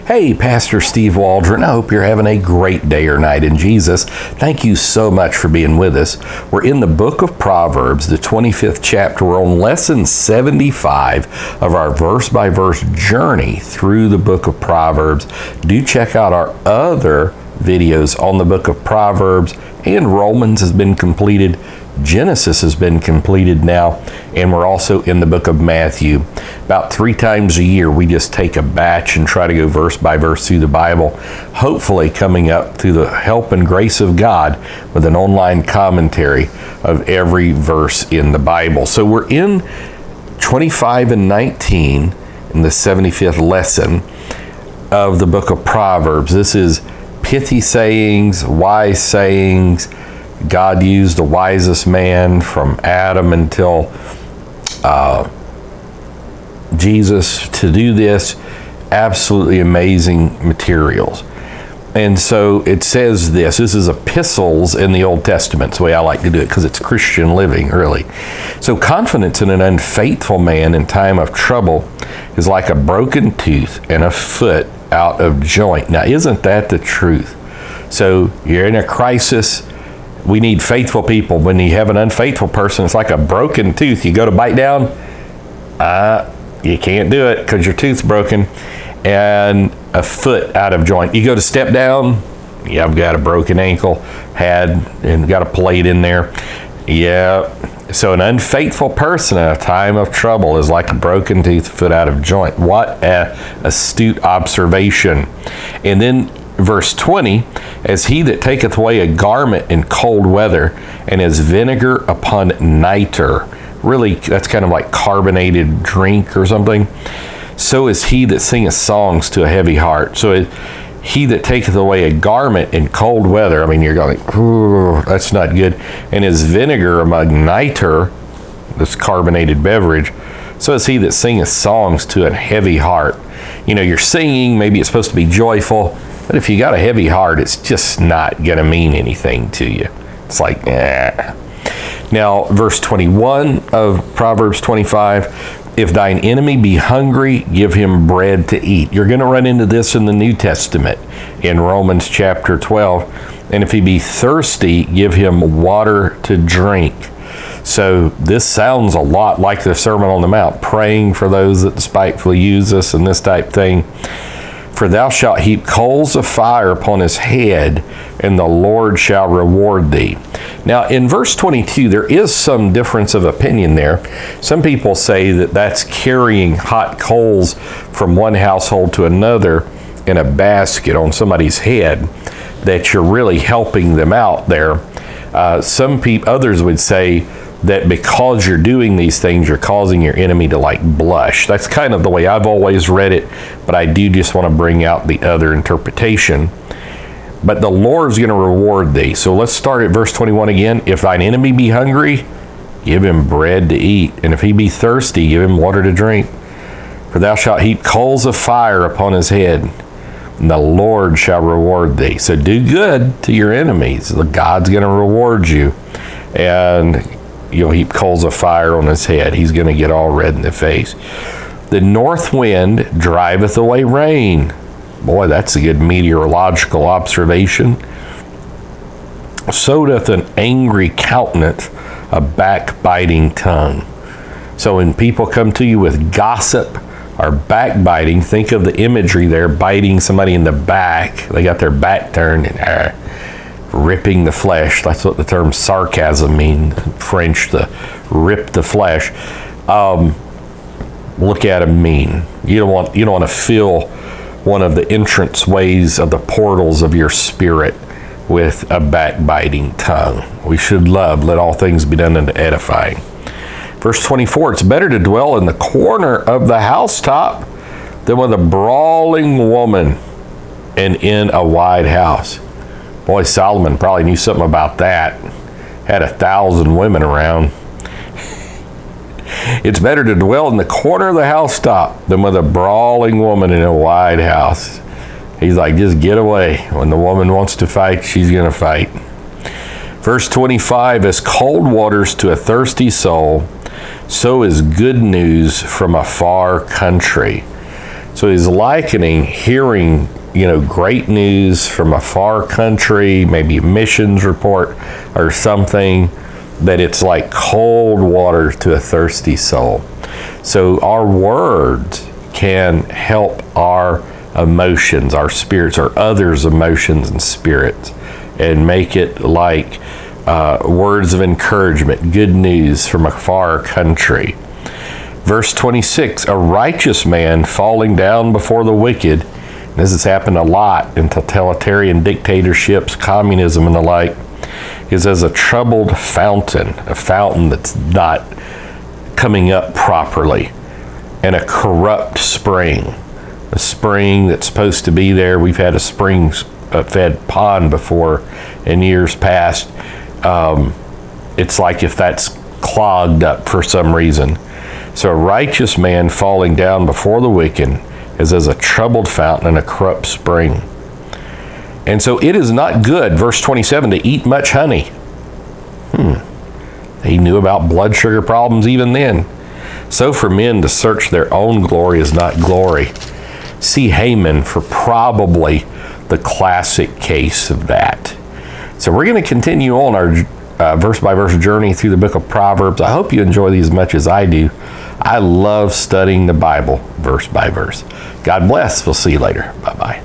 Hey, Pastor Steve Waldron. I hope you're having a great day or night in Jesus. Thank you so much for being with us. We're in the book of Proverbs, the 25th chapter. We're on lesson 75 of our verse-by-verse journey through the book of Proverbs. Do check out our other videos on the book of Proverbs, and Romans has been completed. Genesis has been completed now, and we're also in the book of Matthew. About 3 times a year, we just take a batch and try to go verse by verse through the Bible, hopefully coming up through the help and grace of God with an online commentary of every verse in the Bible. So we're in 25 and 19 in the 75th lesson of the book of Proverbs. This is pithy sayings, wise sayings. God used the wisest man from Adam until Jesus to do this. Absolutely amazing materials. And so it says this is epistles in the Old Testament. It's the way I like to do it because it's Christian living, really. So confidence in an unfaithful man in time of trouble is like a broken tooth and a foot out of joint. Now, isn't that the truth? So you're in a crisis. We need faithful people. When you have an unfaithful person, it's like a broken tooth. You go to bite down, you can't do it because your tooth's broken, and a foot out of joint. You go to step down, I've got a broken ankle, and got a plate in there. Yeah. So an unfaithful person in a time of trouble is like a broken tooth, foot out of joint. What an astute observation. And then verse 20, as he that taketh away a garment in cold weather, and as vinegar upon nitre. Really, that's kind of like carbonated drink or something. So is he that singeth songs to a heavy heart. So he that taketh away a garment in cold weather, I mean, you're going, ooh, that's not good. And as vinegar among nitre, this carbonated beverage, so is he that singeth songs to a heavy heart. You're singing, maybe it's supposed to be joyful, but if you got a heavy heart, it's just not going to mean anything to you. It's like, eh. Now, verse 21 of Proverbs 25, if thine enemy be hungry, give him bread to eat. You're going to run into this in the New Testament in Romans chapter 12. And if he be thirsty, give him water to drink. So this sounds a lot like the Sermon on the Mount, praying for those that despitefully use us and this type thing. For thou shalt heap coals of fire upon his head, and the Lord shall reward thee. Now, in verse 22, there is some difference of opinion there. Some people say that that's carrying hot coals from one household to another in a basket on somebody's head, that you're really helping them out there. Others would say that because you're doing these things, you're causing your enemy to blush. That's kind of the way I've always read it, but I do just want to bring out the other interpretation. But the Lord's going to reward thee. So let's start at verse 21 again. If thine enemy be hungry, give him bread to eat. And if he be thirsty, give him water to drink. For thou shalt heap coals of fire upon his head, and the Lord shall reward thee. So do good to your enemies. God's going to reward you. And you'll heap coals of fire on his head. He's going to get all red in the face. The north wind driveth away rain. Boy, that's a good meteorological observation. So doth an angry countenance a backbiting tongue. So when people come to you with gossip or backbiting, think of the imagery there, biting somebody in the back. They got their back turned and ripping the flesh. That's what the term sarcasm means in French, to rip the flesh. Look at them mean. You don't want to fill one of the entrance ways of the portals of your spirit with a backbiting tongue. We should love, let all things be done unto edifying. Verse 24, it's better to dwell in the corner of the housetop than with a brawling woman and in a wide house. Boy, Solomon probably knew something about that. Had 1,000 women around. It's better to dwell in the corner of the housetop than with a brawling woman in a wide house. He's like, just get away. When the woman wants to fight, she's going to fight. Verse 25, as cold waters to a thirsty soul, so is good news from a far country. So he's likening hearing, great news from a far country, maybe a missions report or something, that it's like cold water to a thirsty soul. So our words can help our emotions, our spirits, or others' emotions and spirits, and make it like words of encouragement, good news from a far country. Verse 26, a righteous man falling down before the wicked. This has happened a lot in totalitarian dictatorships, communism, and the like, is as a troubled fountain, a fountain that's not coming up properly, and a corrupt spring, a spring that's supposed to be there. We've had a spring-fed pond before in years past. It's like if that's clogged up for some reason. So a righteous man falling down before the wicked is as a troubled fountain and a corrupt spring. And so it is not good, verse 27, to eat much honey. He knew about blood sugar problems even then. So for men to search their own glory is not glory. See Haman for probably the classic case of that. So we're going to continue on our verse-by-verse journey through the book of Proverbs. I hope you enjoy these as much as I do. I love studying the Bible verse by verse. God bless. We'll see you later. Bye-bye.